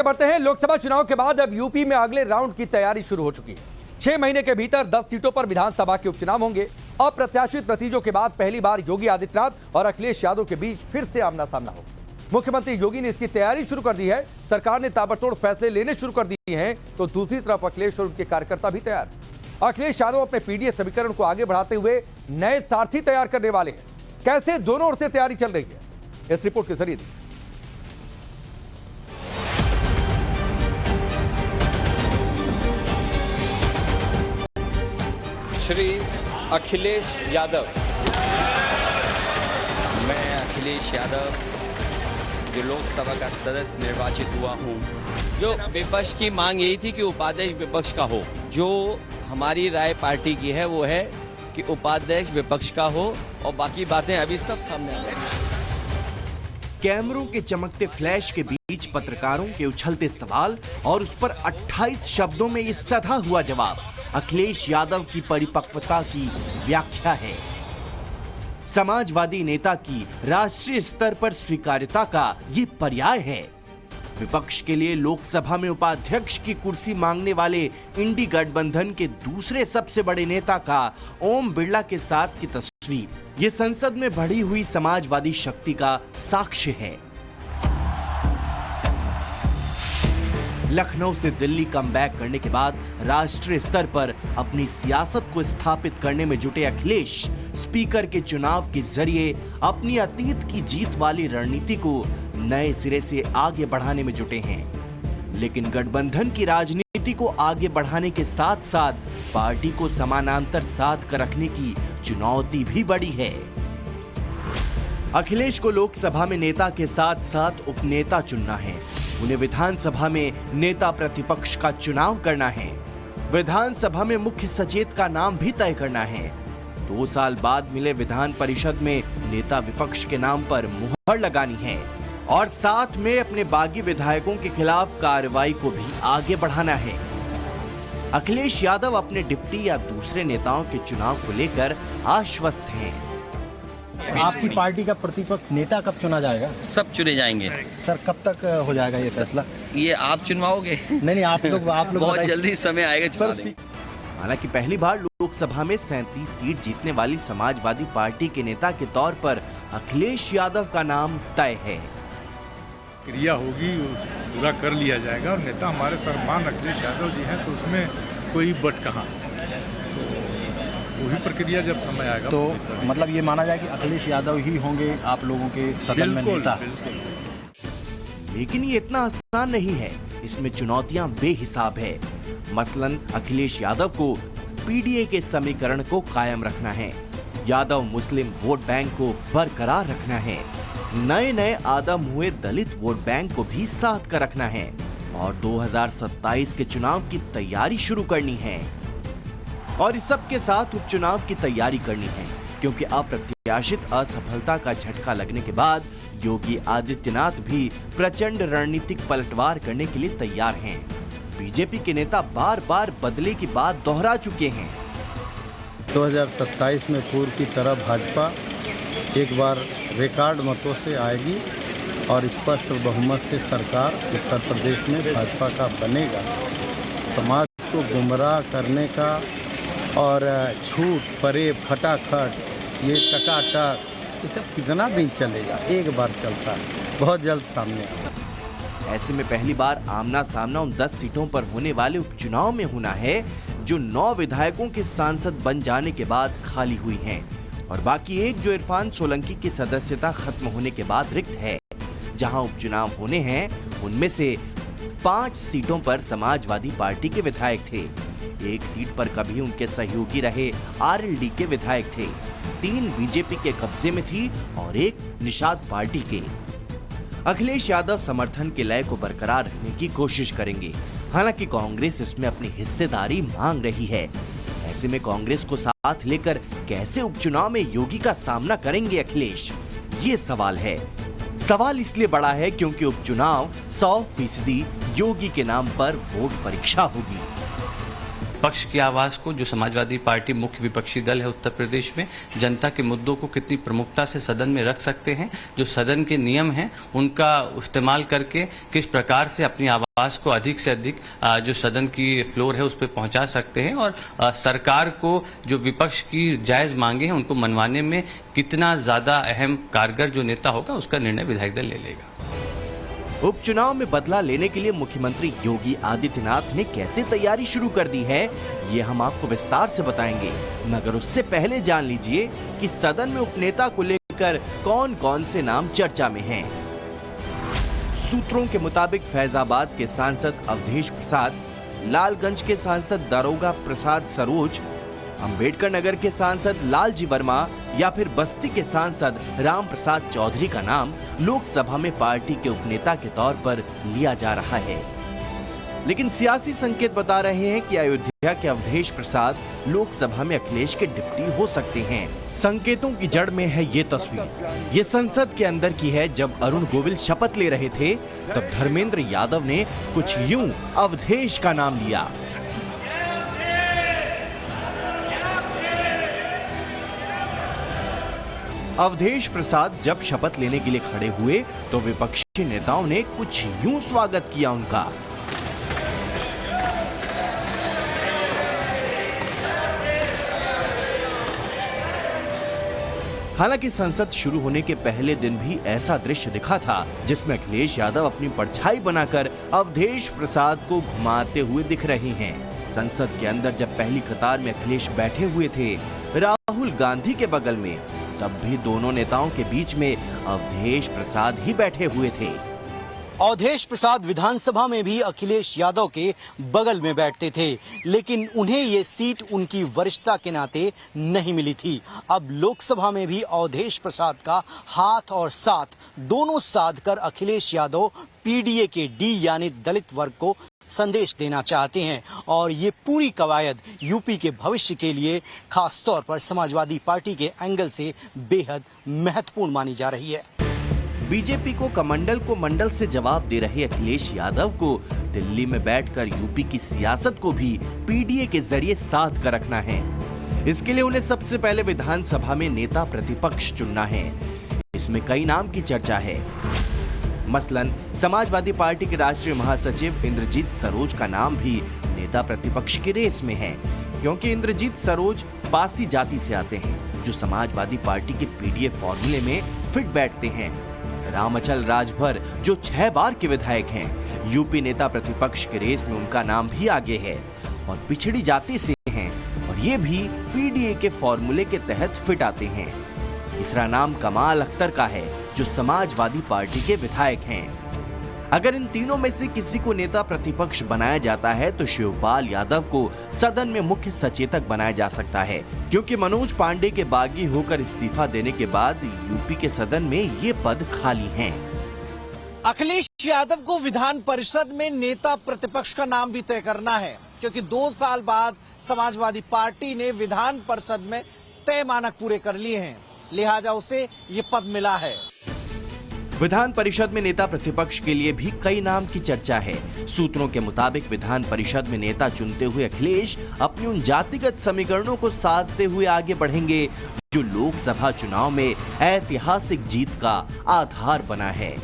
बढ़ते हैं। लोकसभा चुनाव के बाद अब यूपी में अगले राउंड की तैयारी शुरू हो चुकी है। 6 महीने के भीतर 10 सीटों पर विधानसभा के उपचुनाव होंगे। अप्रत्याशित नतीजों के बाद पहली बार योगी आदित्यनाथ और अखिलेश यादव के बीच फिर से आमना सामना होगा। मुख्यमंत्री योगी ने इसकी तैयारी शुरू कर दी है। सरकार ने ताबड़तोड़ फैसले लेने शुरू कर दिए हैं, तो दूसरी तरफ अखिलेश और उनके कार्यकर्ता भी तैयार। अखिलेश यादव अपने पीडीए समीकरण को आगे बढ़ाते हुए नए सारथी तैयार करने वाले हैं। कैसे दोनों ओर से तैयारी चल रही है, इस रिपोर्ट के जरिए श्री अखिलेश यादव। मैं अखिलेश यादव जो लोकसभा का सदस्य निर्वाचित हुआ हूँ। जो विपक्ष की मांग यही थी कि उपाध्यक्ष विपक्ष का हो। जो हमारी राय पार्टी की है वो है कि उपाध्यक्ष विपक्ष का हो और बाकी बातें अभी सब सामने आ गई। कैमरों के चमकते फ्लैश के बीच पत्रकारों के उछलते सवाल और उस पर 28 शब्दों में ये सधा हुआ जवाब अखिलेश यादव की परिपक्वता की व्याख्या है। समाजवादी नेता की राष्ट्रीय स्तर पर स्वीकार्यता का ये पर्याय है। विपक्ष के लिए लोकसभा में उपाध्यक्ष की कुर्सी मांगने वाले इंडी गठबंधन के दूसरे सबसे बड़े नेता का ओम बिरला के साथ की तस्वीर ये संसद में बढ़ी हुई समाजवादी शक्ति का साक्ष्य है। लखनऊ से दिल्ली कमबैक करने के बाद राष्ट्रीय स्तर पर अपनी सियासत को स्थापित करने में जुटे अखिलेश स्पीकर के चुनाव के जरिए अपनी अतीत की जीत वाली रणनीति को नए सिरे से आगे बढ़ाने में जुटे हैं। लेकिन गठबंधन की राजनीति को आगे बढ़ाने के साथ साथ पार्टी को समानांतर साध कर रखने की चुनौती भी बड़ी है। अखिलेश को लोकसभा में नेता के साथ साथ उपनेता चुनना है। उन्हें विधानसभा में नेता प्रतिपक्ष का चुनाव करना है। विधानसभा में मुख्य सचेतक का नाम भी तय करना है। 2 साल बाद मिले विधान परिषद में नेता विपक्ष के नाम पर मुहर लगानी है और साथ में अपने बागी विधायकों के खिलाफ कार्रवाई को भी आगे बढ़ाना है। अखिलेश यादव अपने डिप्टी या दूसरे नेताओं के चुनाव को लेकर आश्वस्त हैं। आपकी पार्टी का प्रतिपक्ष नेता कब चुना जाएगा? सब चुने जाएंगे। सर कब तक हो जाएगा ये फैसला? ये आप चुनवाओगे? नहीं, आप लोग बहुत जल्दी समय आएगा चुना देंगे। हालांकि पहली बार लोकसभा में 37 सीट जीतने वाली समाजवादी पार्टी के नेता के तौर पर अखिलेश यादव का नाम तय है। क्रिया होगी, पूरा कर लिया जाएगा और नेता हमारे सम्मान अखिलेश यादव जी हैं, तो उसमें कोई बट कहाँ। वही प्रक्रिया जब समय आएगा तो मतलब ये माना जाए कि अखिलेश यादव ही होंगे आप लोगों के सदन में नेता। लेकिन ये इतना आसान नहीं है, इसमें चुनौतियां बेहिसाब है। मसलन अखिलेश यादव को पीडीए के समीकरण को कायम रखना है, यादव मुस्लिम वोट बैंक को बरकरार रखना है, नए आदम हुए दलित वोट बैंक को भी साथ कर रखना है और 2027 के चुनाव की तैयारी शुरू करनी है। और इस सब के साथ उपचुनाव की तैयारी करनी है, क्योंकि अप्रत्याशित असफलता का झटका लगने के बाद योगी आदित्यनाथ भी प्रचंड रणनीतिक पलटवार करने के लिए तैयार हैं। बीजेपी के नेता बार बार बदले की बात दोहरा चुके हैं। 2027 में पूर्व की तरह भाजपा एक बार रिकॉर्ड मतों से आएगी और स्पष्ट बहुमत से सरकार उत्तर प्रदेश में भाजपा का बनेगा। समाज को गुमराह करने का और झूठ फरेब खटाखट ये टकाटक ये सब कितना दिन चलेगा? एक बार चलता है, बहुत जल्द सामने आएगा। ऐसे में पहली बार आमना सामना उन 10 सीटों पर होने वाले उपचुनाव में होना है जो 9 विधायकों के सांसद बन जाने के बाद खाली हुई हैं और बाकी एक जो इरफान सोलंकी की सदस्यता खत्म होने के बाद रिक्त है। जहां उपचुनाव होने हैं उनमें से 5 सीटों पर समाजवादी पार्टी के विधायक थे, 1 सीट पर कभी उनके सहयोगी रहे आरएलडी के विधायक थे, 3 बीजेपी के कब्जे में थी और 1 निषाद पार्टी के। अखिलेश यादव समर्थन के लय को बरकरार रखने की कोशिश करेंगे। हालांकि कांग्रेस इसमें अपनी हिस्सेदारी मांग रही है। ऐसे में कांग्रेस को साथ लेकर कैसे उपचुनाव में योगी का सामना करेंगे अखिलेश, ये सवाल है। सवाल इसलिए बड़ा है क्योंकि उपचुनाव 100% योगी के नाम पर वोट परीक्षा होगी। विपक्ष की आवाज को, जो समाजवादी पार्टी मुख्य विपक्षी दल है उत्तर प्रदेश में, जनता के मुद्दों को कितनी प्रमुखता से सदन में रख सकते हैं, जो सदन के नियम हैं उनका इस्तेमाल करके किस प्रकार से अपनी आवाज को अधिक से अधिक जो सदन की फ्लोर है उस पर पहुंचा सकते हैं, और सरकार को जो विपक्ष की जायज मांगे हैं उनको मनवाने में कितना ज्यादा अहम कारगर जो नेता होगा उसका निर्णय विधायक दल ले लेगा। उपचुनाव में बदला लेने के लिए मुख्यमंत्री योगी आदित्यनाथ ने कैसे तैयारी शुरू कर दी है, ये हम आपको विस्तार से बताएंगे, मगर उससे पहले जान लीजिए कि सदन में उपनेता को लेकर कौन कौन से नाम चर्चा में हैं। सूत्रों के मुताबिक फैजाबाद के सांसद अवधेश प्रसाद, लालगंज के सांसद दारोगा प्रसाद सरोज, अंबेडकर नगर के सांसद लालजी वर्मा या फिर बस्ती के सांसद राम प्रसाद चौधरी का नाम लोकसभा में पार्टी के उपनेता के तौर पर लिया जा रहा है। लेकिन सियासी संकेत बता रहे हैं कि अयोध्या के अवधेश प्रसाद लोकसभा में अखिलेश के डिप्टी हो सकते हैं। संकेतों की जड़ में है ये तस्वीर। ये संसद के अंदर की है। जब अरुण गोविल शपथ ले रहे थे तब धर्मेंद्र यादव ने कुछ यूं अवधेश का नाम लिया। अवधेश प्रसाद जब शपथ लेने के लिए खड़े हुए तो विपक्षी नेताओं ने कुछ यूं स्वागत किया उनका। हालांकि संसद शुरू होने के पहले दिन भी ऐसा दृश्य दिखा था जिसमें अखिलेश यादव अपनी परछाई बनाकर अवधेश प्रसाद को घुमाते हुए दिख रहे हैं। संसद के अंदर जब पहली कतार में अखिलेश बैठे हुए थे राहुल गांधी के बगल में, तब भी दोनों नेताओं के बीच में अवधेश प्रसाद ही बैठे हुए थे। अवधेश प्रसाद विधानसभा में भी अखिलेश यादव के बगल में बैठते थे, लेकिन उन्हें ये सीट उनकी वरिष्ठता के नाते नहीं मिली थी। अब लोकसभा में भी अवधेश प्रसाद का हाथ और साथ दोनों साध कर अखिलेश यादव पीडीए के डी यानी दलित वर्ग को संदेश देना चाहते हैं, और ये पूरी कवायद यूपी के भविष्य के लिए खास तौर पर समाजवादी पार्टी के एंगल से बेहद महत्वपूर्ण मानी जा रही है। बीजेपी को कमंडल को मंडल से जवाब दे रहे अखिलेश यादव को दिल्ली में बैठकर यूपी की सियासत को भी पीडीए के जरिए साध कर रखना है। इसके लिए उन्हें सबसे पहले विधानसभा में नेता प्रतिपक्ष चुनना है। इसमें कई नाम की चर्चा है। मसलन समाजवादी पार्टी के राष्ट्रीय महासचिव इंद्रजीत सरोज का नाम भी नेता प्रतिपक्ष की रेस में है, क्योंकि इंद्रजीत सरोज पासी जाति से आते हैं जो समाजवादी पार्टी के पीडीए फॉर्मूले में फिट बैठते हैं। रामअचल राजभर जो 6 बार के विधायक हैं, यूपी नेता प्रतिपक्ष के रेस में उनका नाम भी आगे है और पिछड़ी जाति से हैं, और ये भी पीडीए के फॉर्मूले के तहत फिट आते हैं। तीसरा नाम कमाल अख्तर का है जो समाजवादी पार्टी के विधायक हैं। अगर इन तीनों में से किसी को नेता प्रतिपक्ष बनाया जाता है तो शिवपाल यादव को सदन में मुख्य सचेतक बनाया जा सकता है, क्योंकि मनोज पांडे के बागी होकर इस्तीफा देने के बाद यूपी के सदन में ये पद खाली हैं। अखिलेश यादव को विधान परिषद में नेता प्रतिपक्ष का नाम भी तय करना है, क्योंकि 2 साल बाद समाजवादी पार्टी ने विधान परिषद में तय मानक पूरे कर लिए हैं, लिहाजा उसे ये पद मिला है। विधान परिषद में नेता प्रतिपक्ष के लिए भी कई नाम की चर्चा है। सूत्रों के मुताबिक विधान परिषद में नेता चुनते हुए अखिलेश अपनी उन जातिगत समीकरणों को साधते हुए आगे बढ़ेंगे जो लोकसभा चुनाव में ऐतिहासिक जीत का आधार बना है।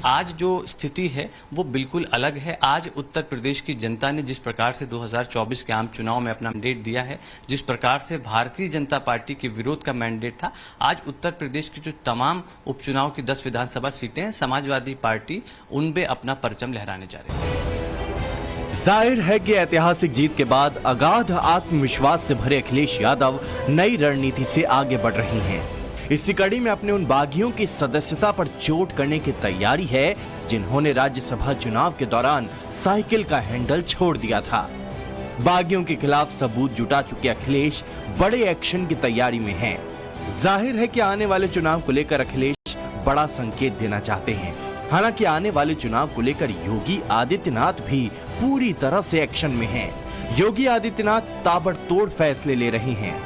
आज जो स्थिति है वो बिल्कुल अलग है। आज उत्तर प्रदेश की जनता ने जिस प्रकार से 2024 के आम चुनाव में अपना मैंडेट दिया है, जिस प्रकार से भारतीय जनता पार्टी के विरोध का मैंडेट था, आज उत्तर प्रदेश की जो तमाम उपचुनाव की 10 विधानसभा सीटें हैं, समाजवादी पार्टी उनपे अपना परचम लहराने जा रही है। जाहिर है कि ऐतिहासिक जीत के बाद अगाध आत्मविश्वास से भरे अखिलेश यादव नई रणनीति से आगे बढ़ रही हैं। इसी कड़ी में अपने उन बागियों की सदस्यता पर चोट करने की तैयारी है जिन्होंने राज्यसभा चुनाव के दौरान साइकिल का हैंडल छोड़ दिया था। बागियों के खिलाफ सबूत जुटा चुके अखिलेश बड़े एक्शन की तैयारी में हैं। जाहिर है कि आने वाले चुनाव को लेकर अखिलेश बड़ा संकेत देना चाहते हैं। हालांकि आने वाले चुनाव को लेकर योगी आदित्यनाथ भी पूरी तरह से एक्शन में हैं। योगी आदित्यनाथ ताबड़तोड़ फैसले ले रहे हैं।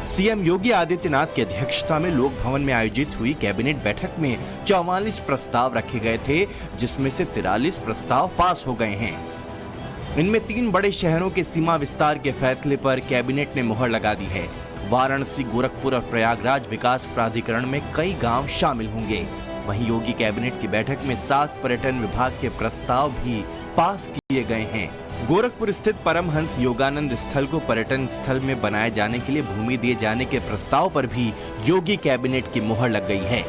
सीएम योगी आदित्यनाथ की अध्यक्षता में लोक भवन में आयोजित हुई कैबिनेट बैठक में 44 प्रस्ताव रखे गए थे, जिसमें से 43 प्रस्ताव पास हो गए हैं। इनमें 3 बड़े शहरों के सीमा विस्तार के फैसले पर कैबिनेट ने मुहर लगा दी है। वाराणसी, गोरखपुर और प्रयागराज विकास प्राधिकरण में कई गांव शामिल होंगे। वहीं योगी कैबिनेट की बैठक में 7 पर्यटन विभाग के प्रस्ताव भी पास किए गए हैं। गोरखपुर स्थित परमहंस योगानंद स्थल को पर्यटन स्थल में बनाए जाने के लिए भूमि दिए जाने के प्रस्ताव पर भी योगी कैबिनेट की मुहर लग गई है।